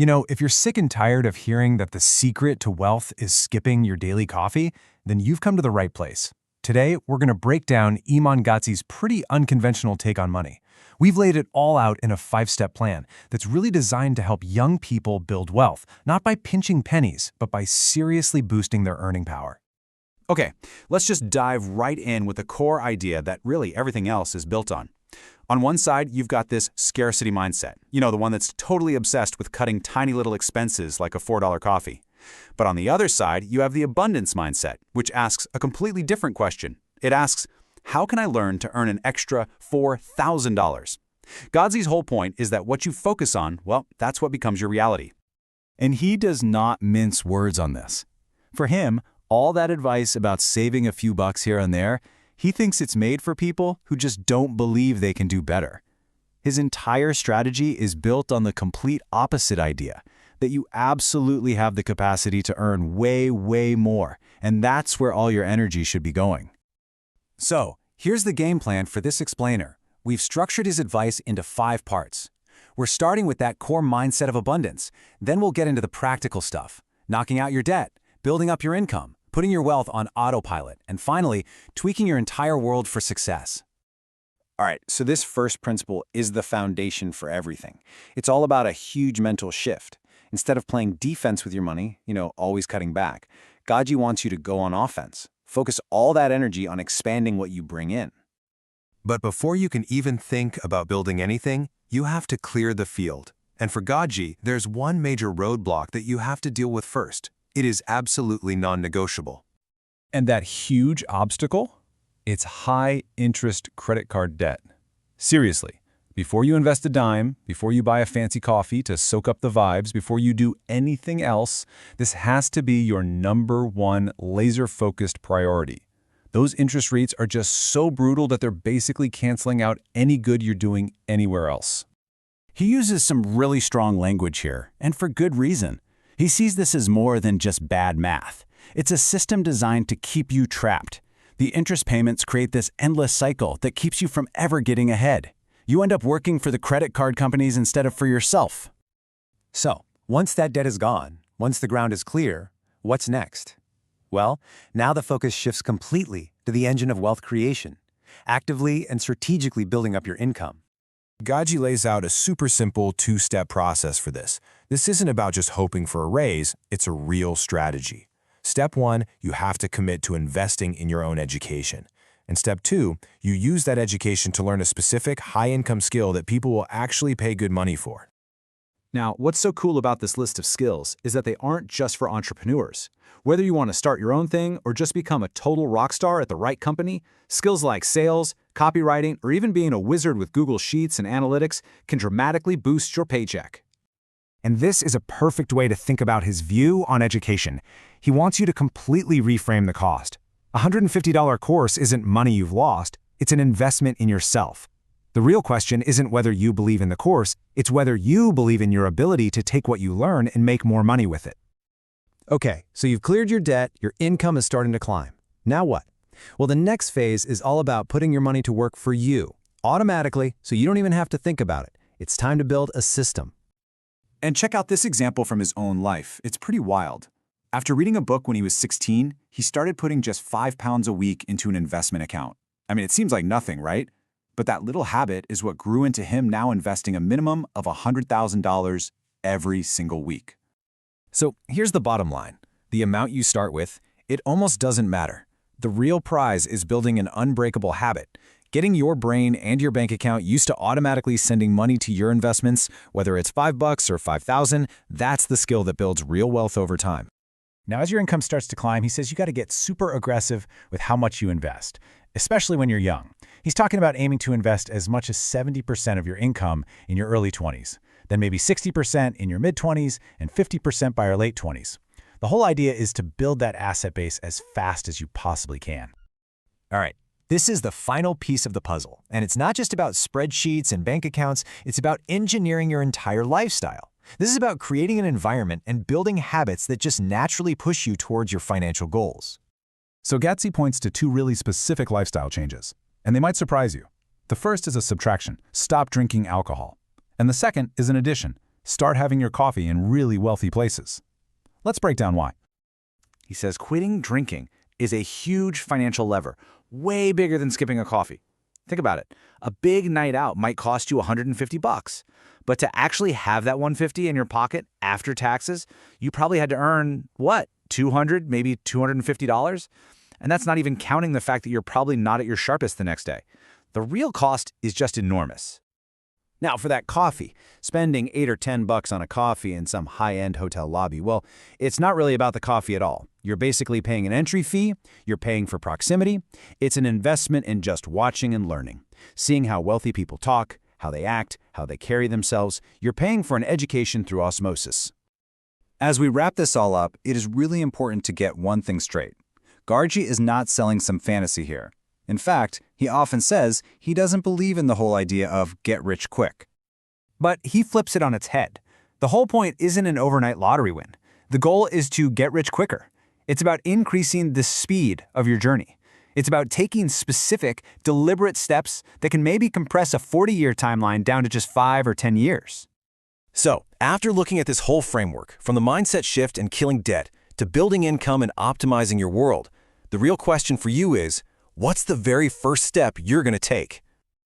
You know, if you're sick and tired of hearing that the secret to wealth is skipping your daily coffee, then you've come to the right place. Today, we're going to break down Iman Gadzhi's pretty unconventional take on money. We've laid it all out in a 5-step plan that's really designed to help young people build wealth, not by pinching pennies, but by seriously boosting their earning power. Okay, let's just dive right in with the core idea that really everything else is built on. On one side, you've got this scarcity mindset. You know, the one that's totally obsessed with cutting tiny little expenses like a $4 coffee. But on the other side, you have the abundance mindset, which asks a completely different question. It asks, how can I learn to earn an extra $4,000? Gadzhi's whole point is that what you focus on, well, that's what becomes your reality. And he does not mince words on this. For him, all that advice about saving a few bucks here and there, he thinks it's made for people who just don't believe they can do better. His entire strategy is built on the complete opposite idea, that you absolutely have the capacity to earn way, way more, and that's where all your energy should be going. So, here's the game plan for this explainer. We've structured his advice into 5 parts. We're starting with that core mindset of abundance. Then we'll get into the practical stuff, knocking out your debt, building up your income, putting your wealth on autopilot, and finally, tweaking your entire world for success. All right, so this first principle is the foundation for everything. It's all about a huge mental shift. Instead of playing defense with your money, always cutting back, Gadzhi wants you to go on offense. Focus all that energy on expanding what you bring in. But before you can even think about building anything, you have to clear the field. And for Gadzhi, there's one major roadblock that you have to deal with first. It is absolutely non-negotiable. And that huge obstacle? It's high-interest credit card debt. Seriously, before you invest a dime, before you buy a fancy coffee to soak up the vibes, before you do anything else, this has to be your #1 laser-focused priority. Those interest rates are just so brutal that they're basically canceling out any good you're doing anywhere else. He uses some really strong language here, and for good reason. He sees this as more than just bad math. It's a system designed to keep you trapped. The interest payments create this endless cycle that keeps you from ever getting ahead. You end up working for the credit card companies instead of for yourself. So, once that debt is gone, once the ground is clear, what's next? Well, now the focus shifts completely to the engine of wealth creation, actively and strategically building up your income. Gadzhi lays out a super simple 2-step process for this. This isn't about just hoping for a raise, it's a real strategy. Step 1, you have to commit to investing in your own education. And step 2, you use that education to learn a specific high-income skill that people will actually pay good money for. Now, what's so cool about this list of skills is that they aren't just for entrepreneurs. Whether you want to start your own thing or just become a total rock star at the right company, skills like sales, copywriting, or even being a wizard with Google Sheets and analytics can dramatically boost your paycheck. And this is a perfect way to think about his view on education. He wants you to completely reframe the cost. A $150 course isn't money you've lost, it's an investment in yourself. The real question isn't whether you believe in the course, it's whether you believe in your ability to take what you learn and make more money with it. Okay, so you've cleared your debt, your income is starting to climb. Now what? Well, the next phase is all about putting your money to work for you, automatically, so you don't even have to think about it. It's time to build a system. And check out this example from his own life. It's pretty wild. After reading a book when he was 16, he started putting just £5 a week into an investment account. I mean, it seems like nothing, right? But that little habit is what grew into him now investing a minimum of $100,000 every single week. So here's the bottom line. The amount you start with, it almost doesn't matter. The real prize is building an unbreakable habit, getting your brain and your bank account used to automatically sending money to your investments, whether it's $5 or $5,000, that's the skill that builds real wealth over time. Now, as your income starts to climb, he says you got to get super aggressive with how much you invest, especially when you're young. He's talking about aiming to invest as much as 70% of your income in your early 20s, then maybe 60% in your mid-20s, and 50% by your late 20s. The whole idea is to build that asset base as fast as you possibly can. All right, this is the final piece of the puzzle, and it's not just about spreadsheets and bank accounts, it's about engineering your entire lifestyle. This is about creating an environment and building habits that just naturally push you towards your financial goals. So Gadzhi points to 2 really specific lifestyle changes, and they might surprise you. The first is a subtraction, stop drinking alcohol. And the second is an addition, Start having your coffee in really wealthy places. Let's break down why. He says quitting drinking is a huge financial lever, way bigger than skipping a coffee. Think about it. A big night out might cost you $150, but to actually have that $150 in your pocket after taxes, you probably had to earn, what, $200, maybe $250? And that's not even counting the fact that you're probably not at your sharpest the next day. The real cost is just enormous. Now, for that coffee, spending $8 or $10 on a coffee in some high-end hotel lobby, well, it's not really about the coffee at all. You're basically paying an entry fee, you're paying for proximity. It's an investment in just watching and learning, seeing how wealthy people talk, how they act, how they carry themselves. You're paying for an education through osmosis. As we wrap this all up, it is really important to get one thing straight. Gargi is not selling some fantasy here. In fact, he often says he doesn't believe in the whole idea of get rich quick. But he flips it on its head. The whole point isn't an overnight lottery win. The goal is to get rich quicker. It's about increasing the speed of your journey. It's about taking specific, deliberate steps that can maybe compress a 40-year timeline down to just 5 or 10 years. So, after looking at this whole framework, from the mindset shift and killing debt to building income and optimizing your world, the real question for you is, what's the very first step you're going to take?